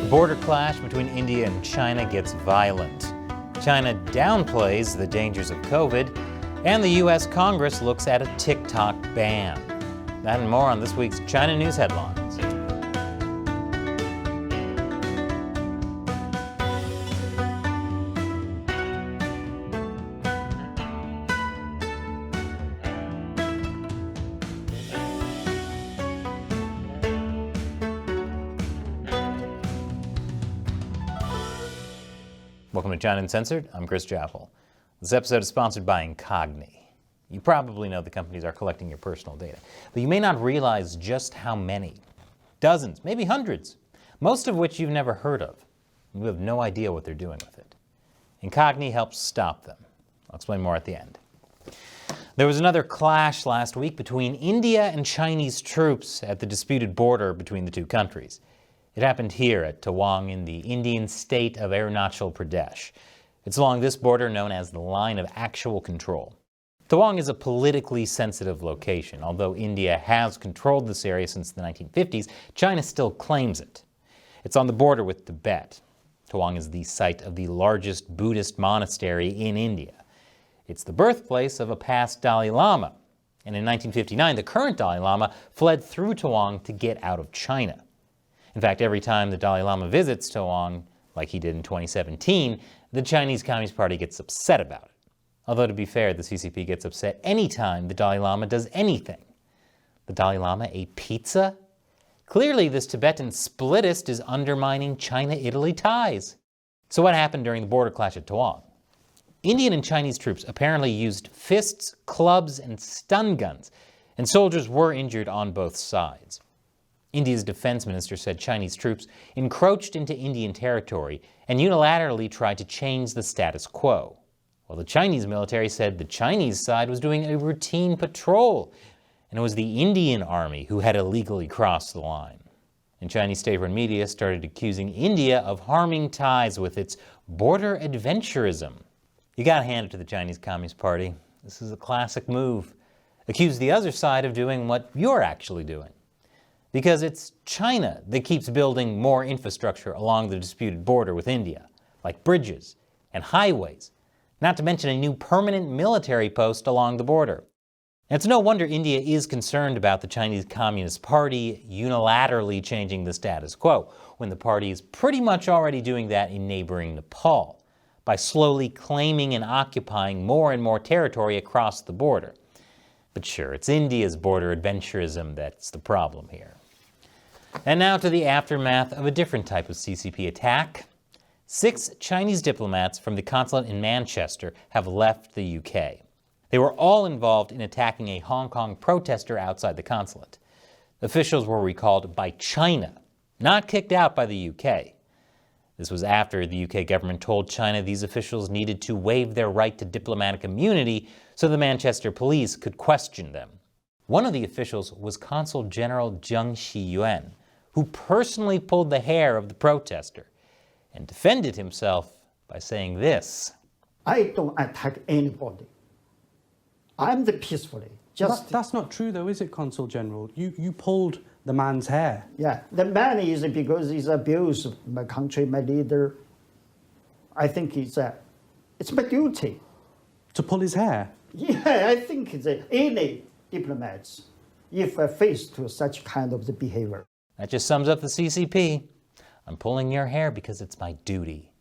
border clash between India and China gets violent. China downplays the dangers of COVID, and the U.S. Congress looks at a TikTok ban. That and more on this week's China News Headlines. Welcome to China Uncensored. I'm Chris Chappell. This episode is sponsored by Incogni. You probably know the companies are collecting your personal data, but you may not realize just how many. Dozens, maybe hundreds, most of which you've never heard of. You have no idea what they're doing with it. Incogni helps stop them. I'll explain more at the end. There was another clash last week between India and Chinese troops at the disputed border between the two countries. It happened here at Tawang in the Indian state of Arunachal Pradesh. It's along this border known as the Line of Actual Control. Tawang is a politically sensitive location. Although India has controlled this area since the 1950s, China still claims it. It's on the border with Tibet. Tawang is the site of the largest Buddhist monastery in India. It's the birthplace of a past Dalai Lama. And in 1959, the current Dalai Lama fled through Tawang to get out of China. In fact, every time the Dalai Lama visits Tawang, like he did in 2017, the Chinese Communist Party gets upset about it. Although, to be fair, the CCP gets upset anytime the Dalai Lama does anything. The Dalai Lama ate pizza? Clearly, this Tibetan splitist is undermining China-Italy ties. So what happened during the border clash at Tawang? Indian and Chinese troops apparently used fists, clubs, and stun guns, and soldiers were injured on both sides. India's defense minister said Chinese troops encroached into Indian territory and unilaterally tried to change the status quo, while the Chinese military said the Chinese side was doing a routine patrol, and it was the Indian army who had illegally crossed the line. And Chinese state-run media started accusing India of harming ties with its border adventurism. You gotta hand it to the Chinese Communist Party. This is a classic move. Accuse the other side of doing what you're actually doing. Because it's China that keeps building more infrastructure along the disputed border with India, like bridges and highways, not to mention a new permanent military post along the border. And it's no wonder India is concerned about the Chinese Communist Party unilaterally changing the status quo, when the party is pretty much already doing that in neighboring Nepal, by slowly claiming and occupying more and more territory across the border. But sure, it's India's border adventurism that's the problem here. And now to the aftermath of a different type of CCP attack. 6 Chinese diplomats from the consulate in Manchester have left the UK. They were all involved in attacking a Hong Kong protester outside the consulate. Officials were recalled by China, not kicked out by the UK. This was after the UK government told China these officials needed to waive their right to diplomatic immunity so the Manchester police could question them. One of the officials was Consul General Zheng Xiyuan, who personally pulled the hair of the protester and defended himself by saying this. I don't attack anybody. I'm the peacefully. That's not true though, is it, Consul General? You pulled the man's hair. Yeah, the man is because he's abused my country, my leader. I think it's my duty. To pull his hair? Yeah, I think it's any diplomats, if faced to such kind of the behavior. That just sums up the CCP. I'm pulling your hair because it's my duty.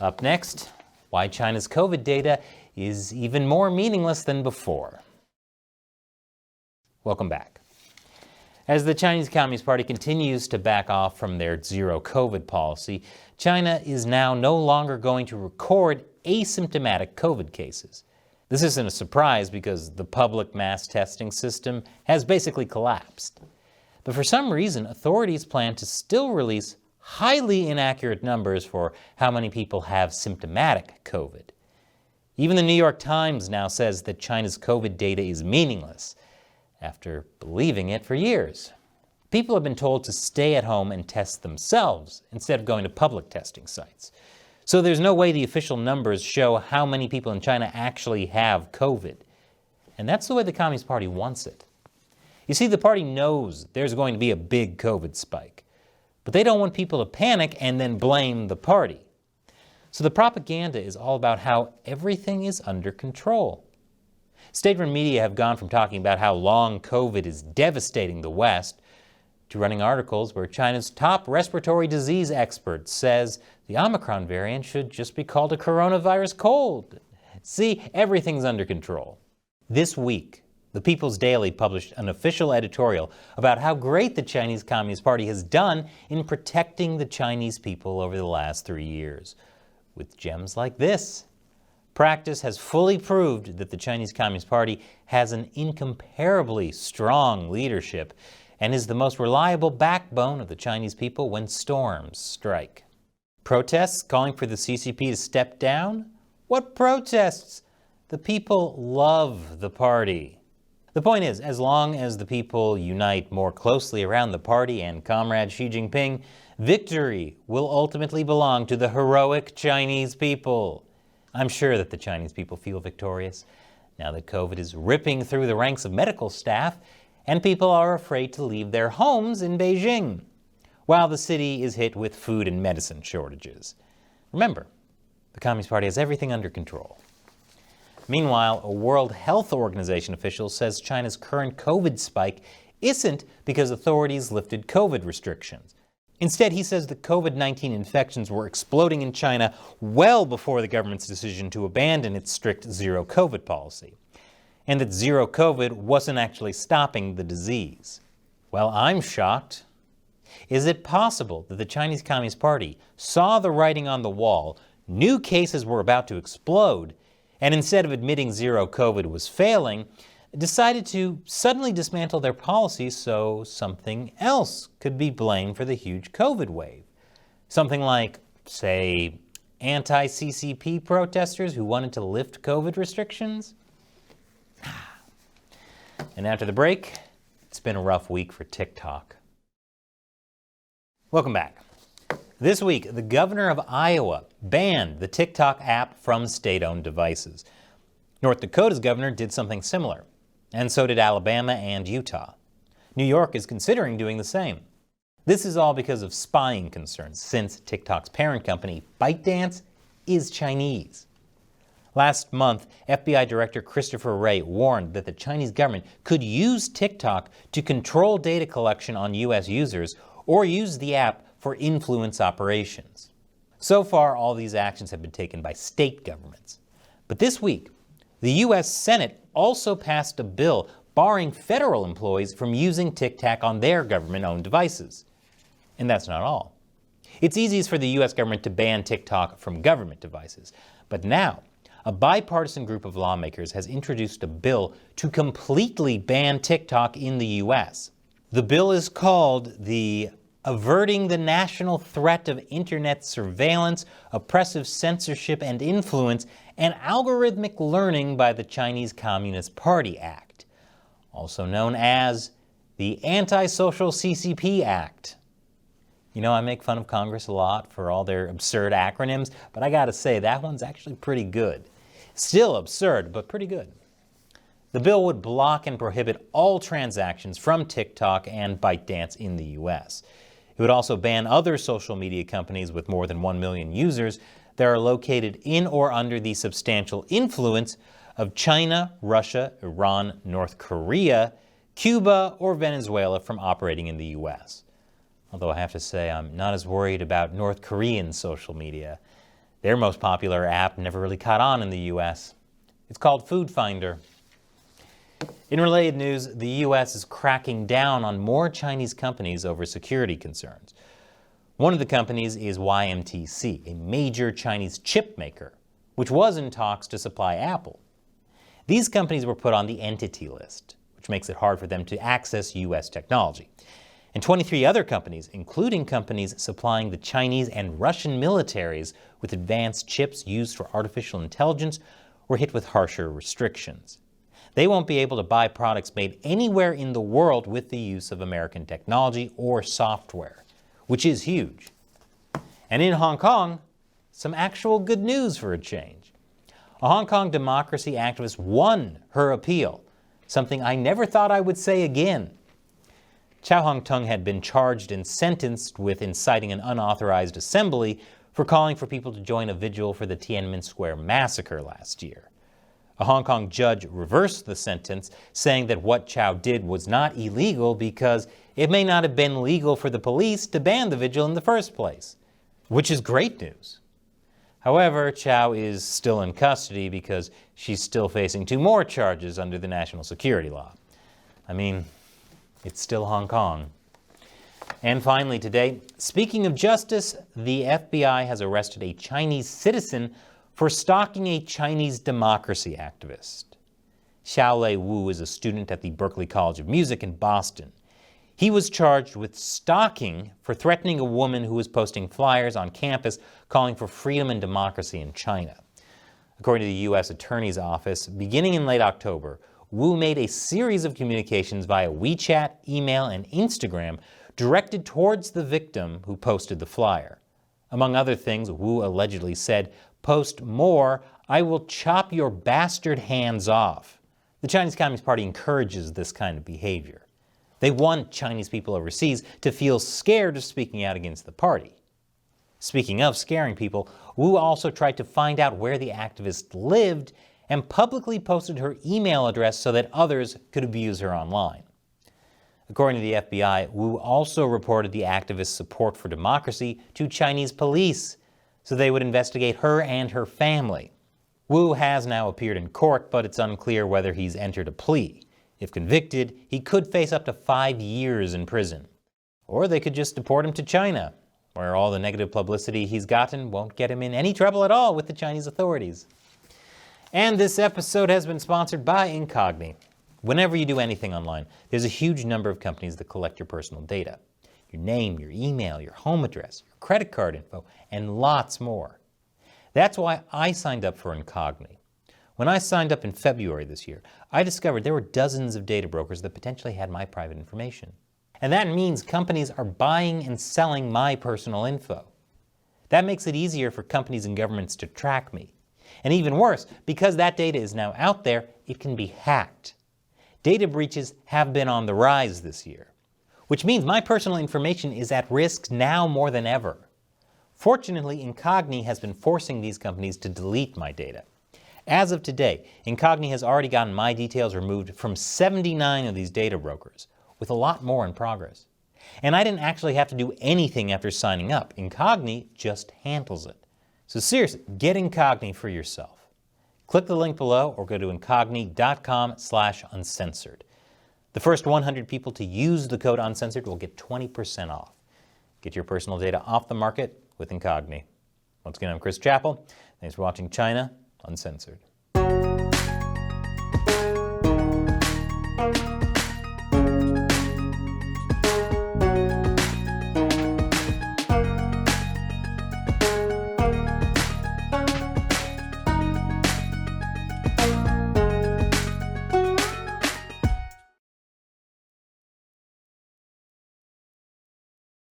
Up next, why China's COVID data is even more meaningless than before. Welcome back. As the Chinese Communist Party continues to back off from their zero COVID policy, China is now no longer going to record asymptomatic COVID cases. This isn't a surprise because the public mass testing system has basically collapsed. But for some reason, authorities plan to still release highly inaccurate numbers for how many people have symptomatic COVID. Even the New York Times now says that China's COVID data is meaningless, after believing it for years. People have been told to stay at home and test themselves instead of going to public testing sites. So there's no way the official numbers show how many people in China actually have COVID. And that's the way the Communist Party wants it. You see, the party knows there's going to be a big COVID spike. but they don't want people to panic and then blame the party. So the propaganda is all about how everything is under control. State-run media have gone from talking about how long COVID is devastating the West to running articles where China's top respiratory disease expert says the Omicron variant should just be called a coronavirus cold. See, everything's under control. This week, the People's Daily published an official editorial about how great the Chinese Communist Party has done in protecting the Chinese people over the last 3 years. With gems like this. Practice has fully proved that the Chinese Communist Party has an incomparably strong leadership and is the most reliable backbone of the Chinese people when storms strike. Protests calling for the CCP to step down? What protests? The people love the party. The point is, as long as the people unite more closely around the party and Comrade Xi Jinping, victory will ultimately belong to the heroic Chinese people. I'm sure that the Chinese people feel victorious now that COVID is ripping through the ranks of medical staff and people are afraid to leave their homes in Beijing, while the city is hit with food and medicine shortages. Remember, the Communist Party has everything under control. Meanwhile, a World Health Organization official says China's current COVID spike isn't because authorities lifted COVID restrictions. Instead, he says the COVID-19 infections were exploding in China well before the government's decision to abandon its strict zero COVID policy, and that zero COVID wasn't actually stopping the disease. Well, I'm shocked. Is it possible that the Chinese Communist Party saw the writing on the wall, knew cases were about to explode, and instead of admitting zero COVID was failing, decided to suddenly dismantle their policies so something else could be blamed for the huge COVID wave? Something like, say, anti-CCP protesters who wanted to lift COVID restrictions? And after the break, it's been a rough week for TikTok. Welcome back. This week, the governor of Iowa banned the TikTok app from state-owned devices. North Dakota's governor did something similar, and so did Alabama and Utah. New York is considering doing the same. This is all because of spying concerns, since TikTok's parent company, ByteDance, is Chinese. Last month, FBI Director Christopher Wray warned that the Chinese government could use TikTok to control data collection on U.S. users or use the app for influence operations. So far, all these actions have been taken by state governments. But this week, the U.S. Senate also passed a bill barring federal employees from using TikTok on their government-owned devices. And that's not all. It's easiest for the U.S. government to ban TikTok from government devices. But now, a bipartisan group of lawmakers has introduced a bill to completely ban TikTok in the U.S. The bill is called the Averting the National Threat of Internet Surveillance, Oppressive Censorship and Influence, and Algorithmic Learning by the Chinese Communist Party Act, also known as the Anti-Social CCP Act. You know, I make fun of Congress a lot for all their absurd acronyms, but I gotta say, that one's actually pretty good. Still absurd, but pretty good. The bill would block and prohibit all transactions from TikTok and ByteDance in the U.S. It would also ban other social media companies with more than 1 million users that are located in or under the substantial influence of China, Russia, Iran, North Korea, Cuba, or Venezuela from operating in the U.S. Although I have to say I'm not as worried about North Korean social media. Their most popular app never really caught on in the U.S. It's called Food Finder. In related news, the U.S. is cracking down on more Chinese companies over security concerns. One of the companies is YMTC, a major Chinese chip maker, which was in talks to supply Apple. These companies were put on the entity list, which makes it hard for them to access U.S. technology. And 23 other companies, including companies supplying the Chinese and Russian militaries with advanced chips used for artificial intelligence, were hit with harsher restrictions. They won't be able to buy products made anywhere in the world with the use of American technology or software, which is huge. And in Hong Kong, some actual good news for a change. A Hong Kong democracy activist won her appeal, something I never thought I would say again. Chow Hong-tung had been charged and sentenced with inciting an unauthorized assembly for calling for people to join a vigil for the Tiananmen Square massacre last year. A Hong Kong judge reversed the sentence, saying that what Chow did was not illegal because it may not have been legal for the police to ban the vigil in the first place, which is great news. However, Chow is still in custody because she's still facing 2 more charges under the national security law. I mean, it's still Hong Kong. And finally today, speaking of justice, the FBI has arrested a Chinese citizen for stalking a Chinese democracy activist. Xiaolei Wu is a student at the Berklee College of Music in Boston. He was charged with stalking for threatening a woman who was posting flyers on campus calling for freedom and democracy in China. According to the U.S. Attorney's Office, beginning in late October, Wu made a series of communications via WeChat, email, and Instagram directed towards the victim who posted the flyer. Among other things, Wu allegedly said, "Post more, I will chop your bastard hands off." The Chinese Communist Party encourages this kind of behavior. They want Chinese people overseas to feel scared of speaking out against the party. Speaking of scaring people, Wu also tried to find out where the activist lived and publicly posted her email address so that others could abuse her online. According to the FBI, Wu also reported the activist's support for democracy to Chinese police so they would investigate her and her family. Wu has now appeared in court, but it's unclear whether he's entered a plea. If convicted, he could face up to 5 years in prison. Or they could just deport him to China, where all the negative publicity he's gotten won't get him in any trouble at all with the Chinese authorities. And this episode has been sponsored by Incogni. Whenever you do anything online, there's a huge number of companies that collect your personal data. Your name, your email, your home address, your credit card info, and lots more. That's why I signed up for Incogni. When I signed up in February this year, I discovered there were dozens of data brokers that potentially had my private information. And that means companies are buying and selling my personal info. That makes it easier for companies and governments to track me. And even worse, because that data is now out there, it can be hacked. Data breaches have been on the rise this year, which means my personal information is at risk now more than ever. Fortunately, Incogni has been forcing these companies to delete my data. As of today, Incogni has already gotten my details removed from 79 of these data brokers, with a lot more in progress. And I didn't actually have to do anything after signing up. Incogni just handles it. So seriously, get Incogni for yourself. Click the link below or go to incogni.com/uncensored. The first 100 people to use the code uncensored will get 20% off. Get your personal data off the market with Incogni. Once again, I'm Chris Chappell. Thanks for watching China Uncensored.